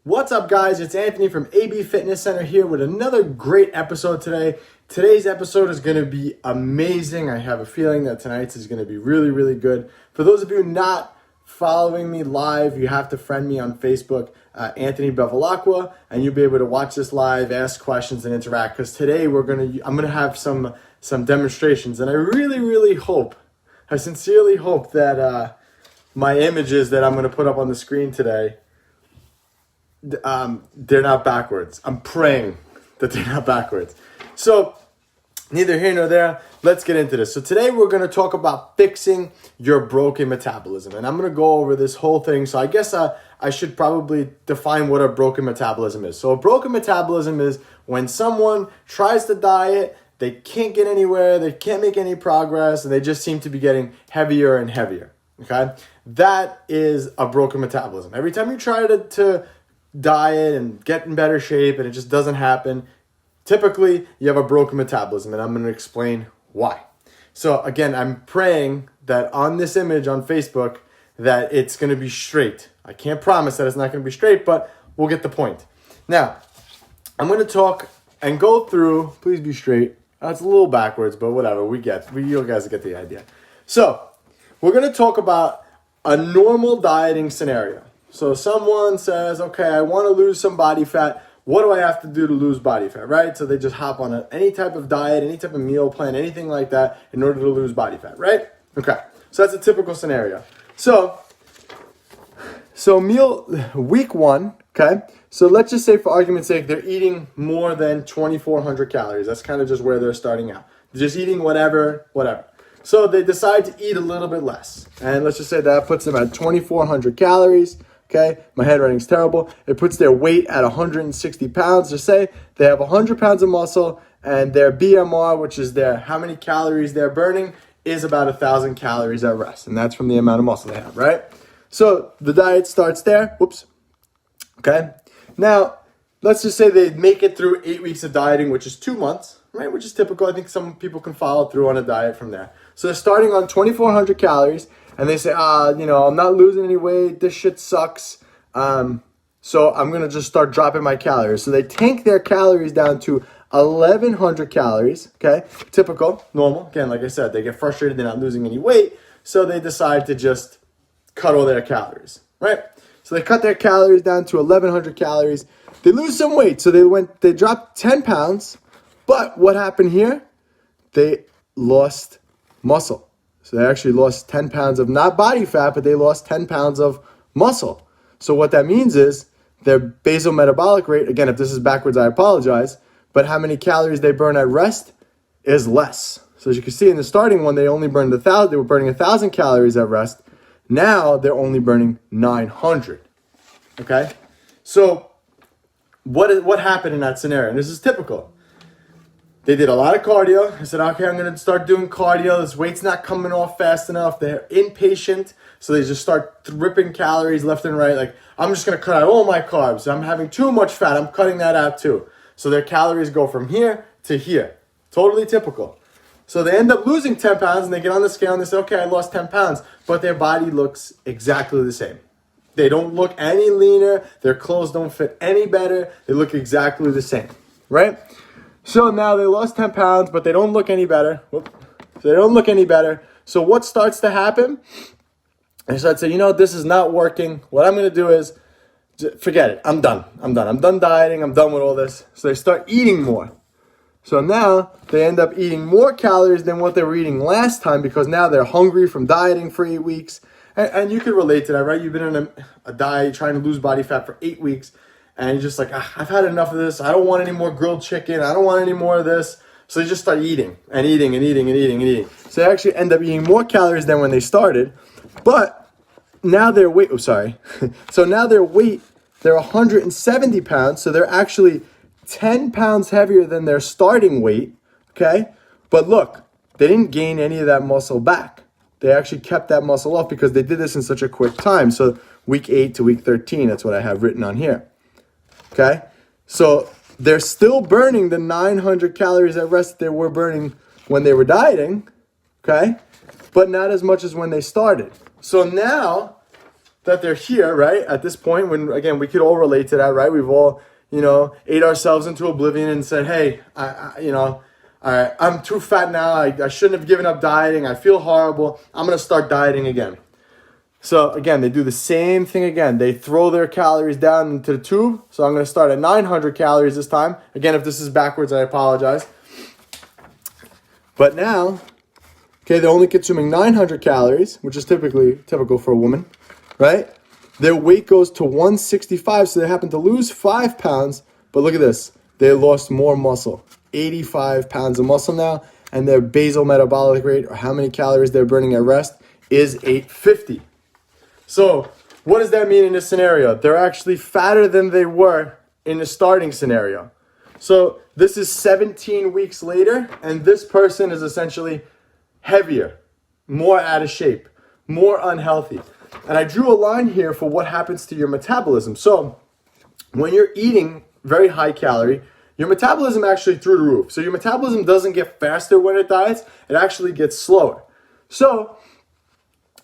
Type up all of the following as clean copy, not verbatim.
What's up, guys? It's Anthony from AB Fitness Center here with another great episode today. Today's episode is going to be amazing. I have a feeling that tonight's is going to be really, really good. For those of you not following me live, you have to friend me on Facebook, Anthony Bevilacqua, and you'll be able to watch this live, ask questions, and interact. Because today I'm going to have some demonstrations, and I really hope, I sincerely hope that my images that I'm going to put up on the screen today, they're not backwards. I'm praying that they're not backwards. So neither here nor there, let's get into this. So today we're going to talk about fixing your broken metabolism, and I'm going to go over this whole thing. So I guess I should probably define what a broken metabolism is. So a broken metabolism is when someone tries to diet, they can't get anywhere, they can't make any progress, and they just seem to be getting heavier and heavier. Okay, that is a broken metabolism. Every time you try to diet and get in better shape and it just doesn't happen, typically you have a broken metabolism, and I'm going to explain why. So again, I'm praying that on this image on Facebook that it's going to be straight. I can't promise that it's not going to be straight, but we'll get the point. Now, I'm going to talk and go through, please be straight. That's a little backwards, but whatever, you guys get the idea. So we're going to talk about a normal dieting scenario. So someone says, okay, I want to lose some body fat. What do I have to do to lose body fat, right? So they just hop on any type of diet, any type of meal plan, anything like that in order to lose body fat, right? Okay, so that's a typical scenario. So week one, okay? So let's just say for argument's sake, they're eating more than 2,400 calories. That's kind of just where they're starting out. They're just eating whatever. So they decide to eat a little bit less. And let's just say that puts them at 2,400 calories. Okay, my handwriting's terrible. It puts their weight at 160 pounds. Just say they have 100 pounds of muscle, and their BMR, which is how many calories they're burning, is about 1,000 calories at rest. And that's from the amount of muscle they have, right? So the diet starts there. Whoops. Okay. Now, let's just say they make it through 8 weeks of dieting, which is 2 months, right? Which is typical. I think some people can follow through on a diet from there. So they're starting on 2,400 calories. And they say, I'm not losing any weight. This shit sucks. So I'm going to just start dropping my calories. So they tank their calories down to 1,100 calories. Okay. Typical, normal. Again, like I said, they get frustrated. They're not losing any weight. So they decide to just cut all their calories, right? So they cut their calories down to 1,100 calories. They lose some weight. So they dropped 10 pounds. But what happened here? They lost muscle. So they actually lost 10 pounds of not body fat, but they lost 10 pounds of muscle. So what that means is their basal metabolic rate, again, if this is backwards, I apologize, but how many calories they burn at rest is less. So as you can see in the starting one, they only burned 1,000. They were burning 1,000 calories at rest. Now they're only burning 900. Okay? So what happened in that scenario? And this is typical. They did a lot of cardio. I said, okay, I'm going to start doing cardio. This weight's not coming off fast enough. They're impatient. So they just start ripping calories left and right. Like, I'm just going to cut out all my carbs. I'm having too much fat. I'm cutting that out too. So their calories go from here to here. Totally typical. So they end up losing 10 pounds and they get on the scale and they say, okay, I lost 10 pounds. But their body looks exactly the same. They don't look any leaner. Their clothes don't fit any better. They look exactly the same, right? So now they lost 10 pounds, but they don't look any better. So what starts to happen? They start to say, this is not working. What I'm going to do is, forget it. I'm done dieting. I'm done with all this. So they start eating more. So now they end up eating more calories than what they were eating last time because now they're hungry from dieting for 8 weeks. And you can relate to that, right? You've been on a diet, trying to lose body fat for 8 weeks. And you're just like, I've had enough of this. I don't want any more grilled chicken. I don't want any more of this. So they just start eating. So they actually end up eating more calories than when they started. But now their weight, So now their weight, they're 170 pounds. So they're actually 10 pounds heavier than their starting weight. Okay. But look, they didn't gain any of that muscle back. They actually kept that muscle off because they did this in such a quick time. So week 8 to week 13, that's what I have written on here. Okay, so they're still burning the 900 calories at rest they were burning when they were dieting, okay, but not as much as when they started. So now that they're here, right? At this point, when, again, we could all relate to that, right? We've all, ate ourselves into oblivion and said, hey, I'm too fat now. I shouldn't have given up dieting. I feel horrible. I'm going to start dieting again. So again, they do the same thing again. They throw their calories down into the tube. So I'm going to start at 900 calories this time. Again, if this is backwards, I apologize. But now, okay, they're only consuming 900 calories, which is typical for a woman, right? Their weight goes to 165, so they happen to lose 5 pounds. But look at this. They lost more muscle, 85 pounds of muscle now, and their basal metabolic rate, or how many calories they're burning at rest, is 850. So what does that mean in this scenario? They're actually fatter than they were in the starting scenario. So this is 17 weeks later, and this person is essentially heavier, more out of shape, more unhealthy. And I drew a line here for what happens to your metabolism. So when you're eating very high calorie, your metabolism actually through the roof. So your metabolism doesn't get faster when it diets, it actually gets slower. So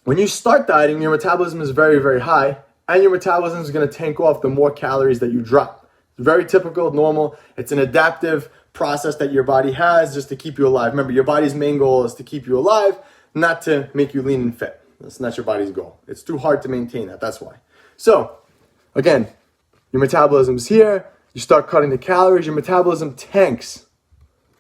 when you start dieting, your metabolism is very, very high, and your metabolism is going to tank off the more calories that you drop. It's very typical, normal. It's an adaptive process that your body has just to keep you alive. Remember, your body's main goal is to keep you alive, not to make you lean and fit. That's not your body's goal. It's too hard to maintain that. That's why. So, again, your metabolism's here. You start cutting the calories. Your metabolism tanks.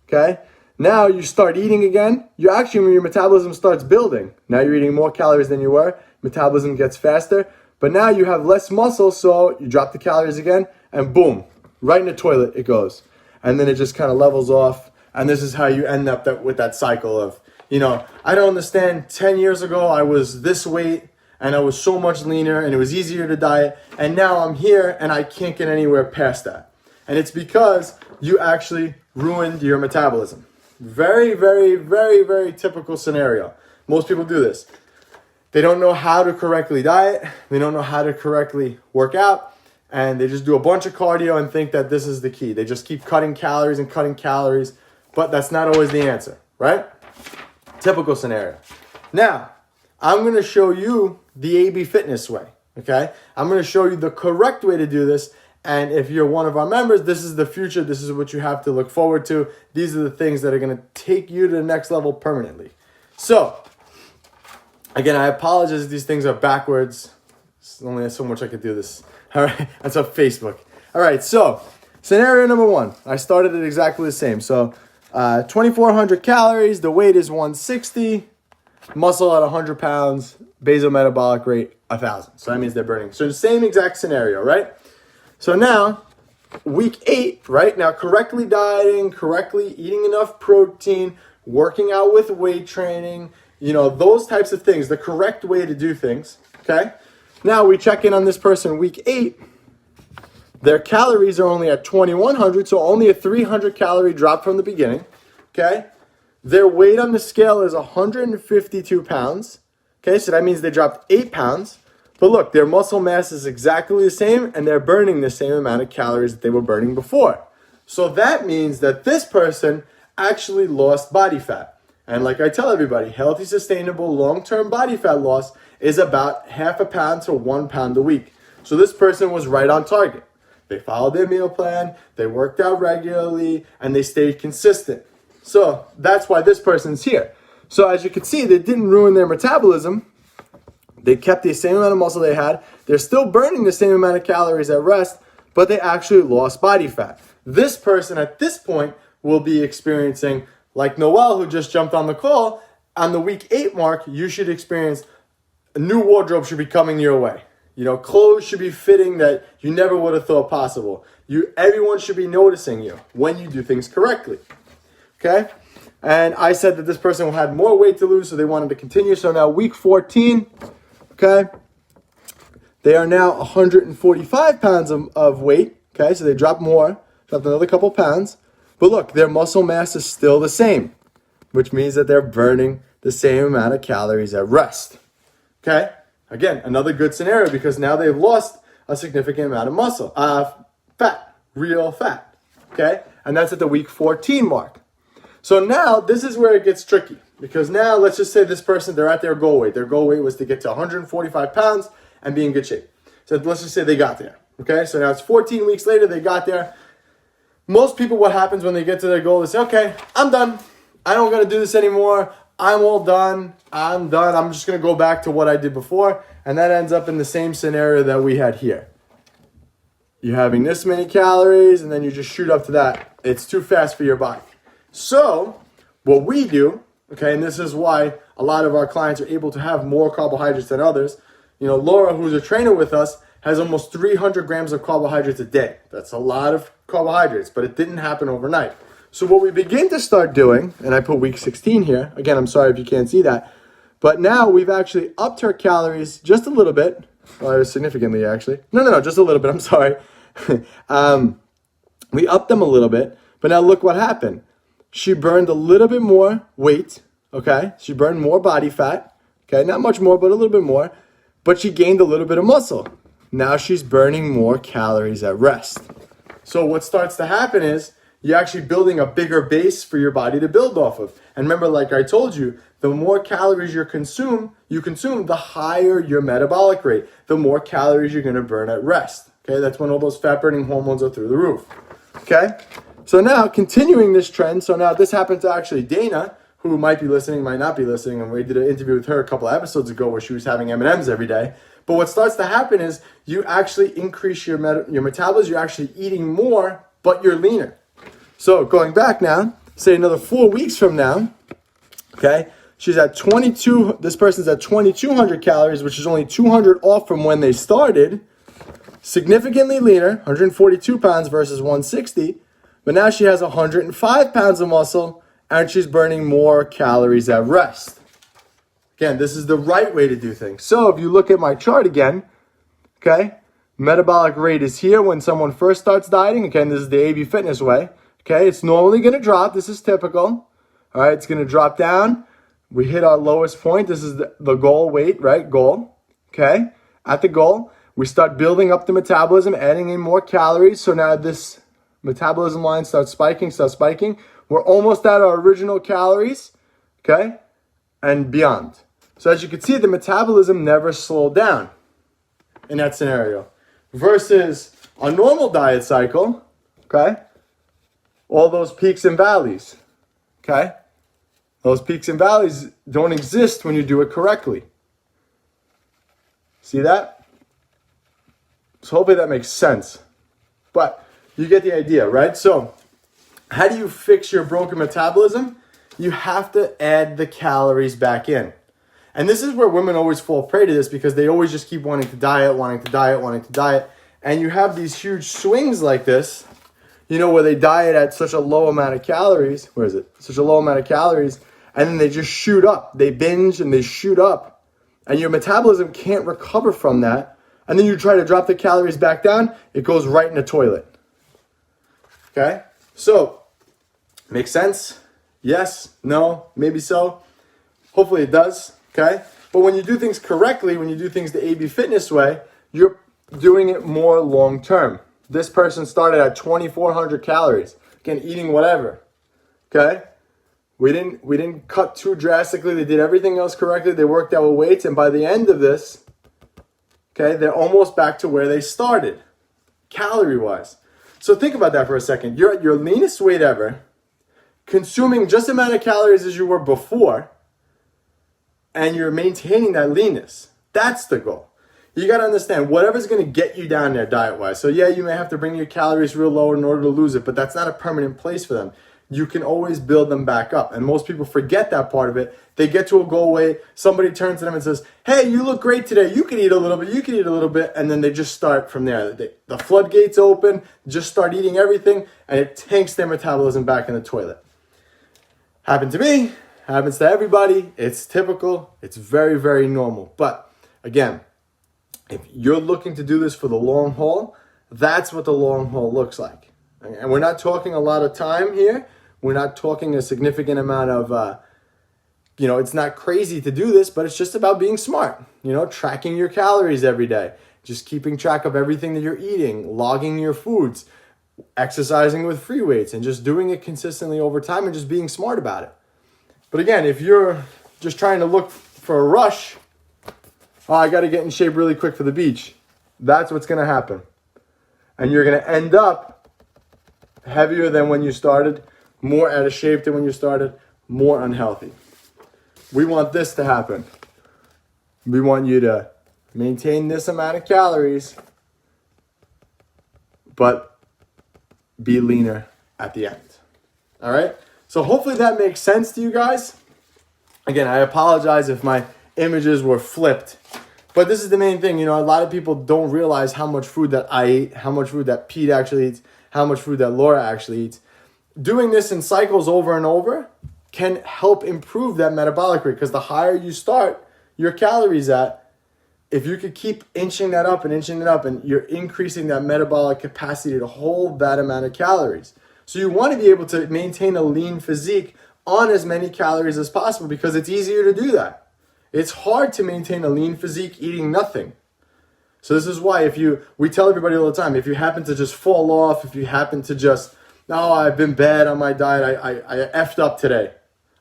Okay? Now you start eating again. When your metabolism starts building. Now you're eating more calories than you were. Metabolism gets faster. But now you have less muscle, so you drop the calories again, and boom, right in the toilet it goes. And then it just kind of levels off. And this is how you end up with that cycle of, I don't understand, 10 years ago I was this weight and I was so much leaner and it was easier to diet. And now I'm here and I can't get anywhere past that. And it's because you actually ruined your metabolism. Very, very, very, very typical scenario. Most people do this. They don't know how to correctly diet. They don't know how to correctly work out. And they just do a bunch of cardio and think that this is the key. They just keep cutting calories and cutting calories. But that's not always the answer, right? Typical scenario. Now, I'm going to show you the AB Fitness way, okay? I'm going to show you the correct way to do this. And if you're one of our members, this is the future. This is what you have to look forward to. These are the things that are going to take you to the next level permanently. So, again, I apologize if these things are backwards. There's only so much I could do this. All right, that's on Facebook. All right, so scenario number 1. I started it exactly the same. So 2,400 calories, the weight is 160, muscle at 100 pounds, basal metabolic rate 1,000. So that means they're burning. So the same exact scenario, right? So now, week 8, right? Now, correctly dieting, correctly eating enough protein, working out with weight training, those types of things, the correct way to do things, okay? Now, we check in on this person week 8. Their calories are only at 2,100, so only a 300 calorie drop from the beginning, okay? Their weight on the scale is 152 pounds, okay? So that means they dropped 8 pounds. But look, their muscle mass is exactly the same, and they're burning the same amount of calories that they were burning before. So that means that this person actually lost body fat. And like I tell everybody, healthy, sustainable, long-term body fat loss is about 0.5 pound to 1 pound a week. So this person was right on target. They followed their meal plan, they worked out regularly, and they stayed consistent. So that's why this person's here. So as you can see, they didn't ruin their metabolism. They kept the same amount of muscle they had. They're still burning the same amount of calories at rest, but they actually lost body fat. This person at this point will be experiencing, like Noel, who just jumped on the call, on the week 8 mark, you should experience a new wardrobe should be coming your way. Clothes should be fitting that you never would have thought possible. Everyone should be noticing you when you do things correctly. Okay? And I said that this person had more weight to lose, so they wanted to continue. So now week 14, okay, they are now 145 pounds of weight. Okay, so they dropped another couple pounds. But look, their muscle mass is still the same, which means that they're burning the same amount of calories at rest. Okay? Again, another good scenario because now they've lost a significant amount of muscle, fat, real fat, okay? And that's at the week 14 mark. So now this is where it gets tricky because now let's just say this person, they're at their goal weight. Their goal weight was to get to 145 pounds and be in good shape. So let's just say they got there. Okay, so now it's 14 weeks later, they got there. Most people, what happens when they get to their goal is, okay, I'm done. I don't got to do this anymore. I'm all done. I'm done. I'm just going to go back to what I did before. And that ends up in the same scenario that we had here. You're having this many calories, and then you just shoot up to that. It's too fast for your body. So what we do, okay, and this is why a lot of our clients are able to have more carbohydrates than others. You know, Laura, who's a trainer with us, has almost 300 grams of carbohydrates a day. That's a lot of carbohydrates, but it didn't happen overnight. So what we begin to start doing, and I put week 16 here. Again, I'm sorry if you can't see that. But now we've actually upped her calories just a little bit. Or significantly, actually. No, just a little bit. I'm sorry. We upped them a little bit. But now look what happened. She burned a little bit more weight. Okay? She burned more body fat. Okay? Not much more, but a little bit more. But she gained a little bit of muscle. Now she's burning more calories at rest. So what starts to happen is you're actually building a bigger base for your body to build off of. And remember, like I told you, the more calories you consume, the higher your metabolic rate, the more calories you're going to burn at rest. Okay, that's when all those fat-burning hormones are through the roof. Okay, so now continuing this trend, so now this happened to actually Dana, who might be listening, might not be listening, and we did an interview with her a couple of episodes ago where she was having M&Ms every day. But what starts to happen is you actually increase your metabolism, you're actually eating more, but you're leaner. So going back now, say another 4 weeks from now, okay, she's at 22, this person's at 2,200 calories, which is only 200 off from when they started, significantly leaner, 142 pounds versus 160, but now she has 105 pounds of muscle, and she's burning more calories at rest. Again, this is the right way to do things. So if you look at my chart again, okay, metabolic rate is here when someone first starts dieting. Again, this is the AB Fitness way. Okay, it's normally going to drop. This is typical. All right, it's going to drop down. We hit our lowest point. This is the goal weight, right? Goal. Okay, at the goal, we start building up the metabolism, adding in more calories. So now this metabolism line starts spiking. We're almost at our original calories, okay, and beyond. So as you can see, the metabolism never slowed down in that scenario. Versus a normal diet cycle, okay, all those peaks and valleys, okay? Those peaks and valleys don't exist when you do it correctly. See that? So hopefully that makes sense. But you get the idea, right? So how do you fix your broken metabolism? You have to add the calories back in. And this is where women always fall prey to this because they always just keep wanting to diet. And you have these huge swings like this, you know, where they diet at such a low amount of calories. Such a low amount of calories. And then they just shoot up. They binge and they shoot up. And your metabolism can't recover from that. And then you try to drop the calories back down, it goes right in the toilet. Okay? So, makes sense? Yes? No? Maybe so? Hopefully it does. Okay? But when you do things correctly, when you do things the AB Fitness way, you're doing it more long term. This person started at 2,400 calories. Again, eating whatever. Okay? We didn't cut too drastically. They did everything else correctly. They worked out with weights. And by the end of this, okay, they're almost back to where they started, calorie-wise. So think about that for a second. You're at your leanest weight ever, consuming just the amount of calories as you were before, and you're maintaining that leanness. That's the goal. You got to understand, whatever's going to get you down there diet-wise. So yeah, you may have to bring your calories real low in order to lose it, but that's not a permanent place for them. You can always build them back up. And most people forget that part of it. They get to a goal weight, somebody turns to them and says, hey, you look great today. You can eat a little bit, and then they just start from there. The floodgates open, just start eating everything, and it tanks their metabolism back in the toilet. Happened to me, happens to everybody. It's typical. It's very, very normal. But again, if you're looking to do this for the long haul, that's what the long haul looks like. And we're not talking a lot of time here. We're not talking a significant amount of, it's not crazy to do this, but it's just about being smart. Tracking your calories every day. Just keeping track of everything that you're eating, logging your foods, exercising with free weights, and just doing it consistently over time and just being smart about it. But again, if you're just trying to look for a rush, oh, I got to get in shape really quick for the beach. That's what's going to happen. And you're going to end up heavier than when you started, more out of shape than when you started, more unhealthy. We want this to happen. We want you to maintain this amount of calories, but be leaner at the end. All right? So hopefully that makes sense to you guys. Again, I apologize if my images were flipped. But this is the main thing. You know, a lot of people don't realize how much food that I eat, how much food that Pete actually eats, how much food that Laura actually eats. Doing this in cycles over and over can help improve that metabolic rate, because the higher you start your calories at, if you could keep inching that up and inching it up, and you're increasing that metabolic capacity to hold that amount of calories. So you want to be able to maintain a lean physique on as many calories as possible, because it's easier to do that. It's hard to maintain a lean physique eating nothing. So this is why we tell everybody all the time, if you happen to just fall off, if you happen to just, oh, I've been bad on my diet, I effed up today.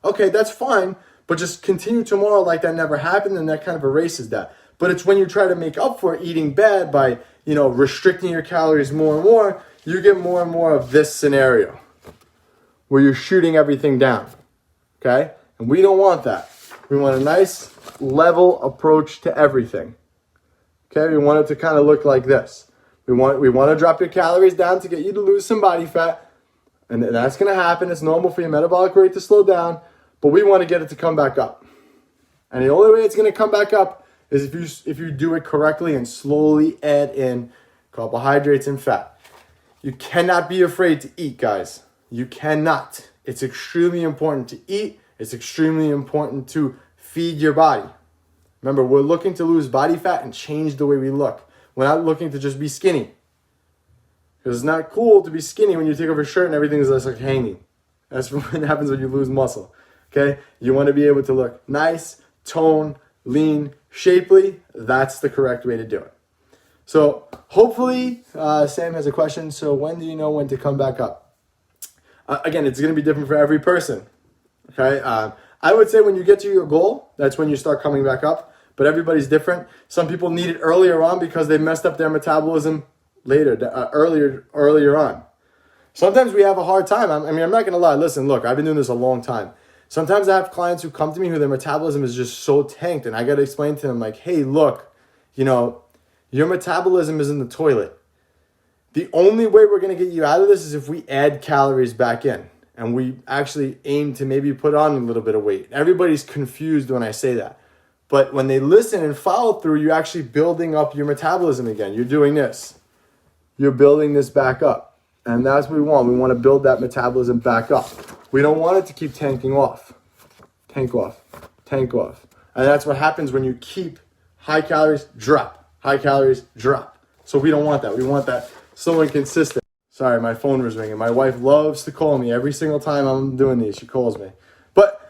Okay, that's fine, but just continue tomorrow like that never happened, and that kind of erases that. But it's when you try to make up for eating bad by, restricting your calories more and more, you get more and more of this scenario where you're shooting everything down, okay? And we don't want that. We want a nice level approach to everything, okay? We want it to kind of look like this. We want to drop your calories down to get you to lose some body fat, and that's going to happen. It's normal for your metabolic rate to slow down, but we want to get it to come back up. And the only way it's going to come back up is if you do it correctly and slowly add in carbohydrates and fat. You cannot be afraid to eat, guys. You cannot. It's extremely important to eat. It's extremely important to feed your body. Remember, we're looking to lose body fat and change the way we look. We're not looking to just be skinny. Because it's not cool to be skinny when you take off your shirt and everything is just like hanging. That's what happens when you lose muscle. Okay? You want to be able to look nice, toned, lean, shapely. That's the correct way to do it. So hopefully Sam has a question. So when do you know when to come back up? Again, it's going to be different for every person. Okay? I would say when you get to your goal, that's when you start coming back up. But everybody's different. Some people need it earlier on because they messed up their metabolism earlier on. Sometimes we have a hard time. I'm not going to lie. Listen, look, I've been doing this a long time. Sometimes I have clients who come to me who their metabolism is just so tanked, and I got to explain to them like, hey, look, your metabolism is in the toilet. The only way we're going to get you out of this is if we add calories back in, and we actually aim to maybe put on a little bit of weight. Everybody's confused when I say that. But when they listen and follow through, you're actually building up your metabolism again. You're doing this. You're building this back up. And that's what we want. We want to build that metabolism back up. We don't want it to keep tanking off. Tank off. Tank off. And that's what happens when you keep high calories, drop. High calories, drop. So we don't want that. We want that slow and consistent. Sorry, my phone was ringing. My wife loves to call me every single time I'm doing these. She calls me. But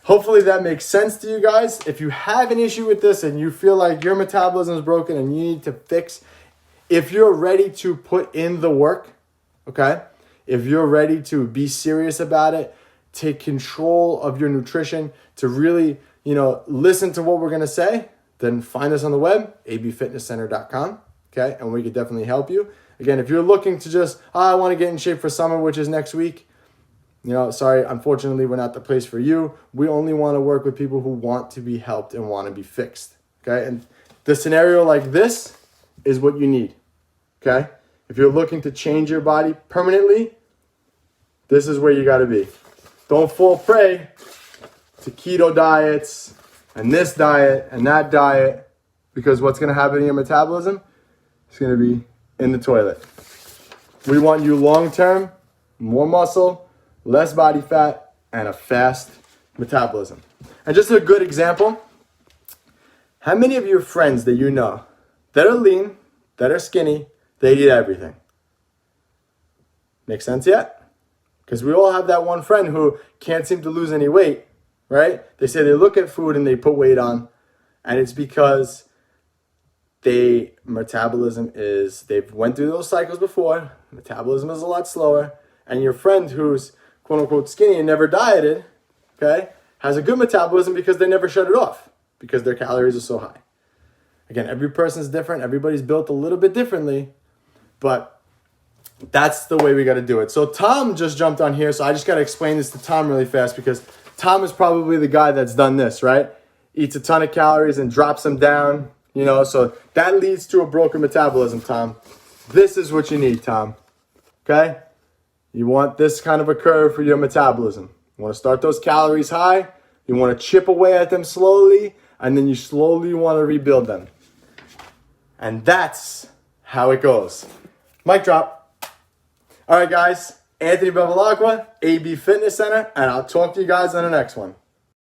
hopefully that makes sense to you guys. If you have an issue with this and you feel like your metabolism is broken and you need to fix, if you're ready to put in the work, okay? If you're ready to be serious about it, take control of your nutrition, to really, listen to what we're going to say, then find us on the web, abfitnesscenter.com, okay? And we could definitely help you. Again, if you're looking to just, I want to get in shape for summer, which is next week, sorry, unfortunately, we're not the place for you. We only want to work with people who want to be helped and want to be fixed, okay? And the scenario like this is what you need, okay? If you're looking to change your body permanently, this is where you got to be. Don't fall prey to keto diets and this diet and that diet, because what's going to happen in your metabolism is going to be in the toilet. We want you long-term, more muscle, less body fat, and a fast metabolism. And just a good example, how many of your friends that you know that are lean, that are skinny, they eat everything? Make sense yet? Because we all have that one friend who can't seem to lose any weight, right? They say they look at food and they put weight on, and it's because they've went through those cycles before. Metabolism is a lot slower. And your friend who's quote unquote skinny and never dieted, okay, has a good metabolism because they never shut it off because their calories are so high. Again, every person's different. Everybody's built a little bit differently, but that's the way we got to do it. So Tom just jumped on here, so I just got to explain this to Tom really fast because Tom is probably the guy that's done this, right? Eats a ton of calories and drops them down, you know, so that leads to a broken metabolism, Tom. This is what you need, Tom, okay? You want this kind of a curve for your metabolism. You want to start those calories high, you want to chip away at them slowly, and then you slowly want to rebuild them. And that's how it goes. Mic drop. All right, guys. Anthony Bevilacqua, AB Fitness Center, and I'll talk to you guys on the next one.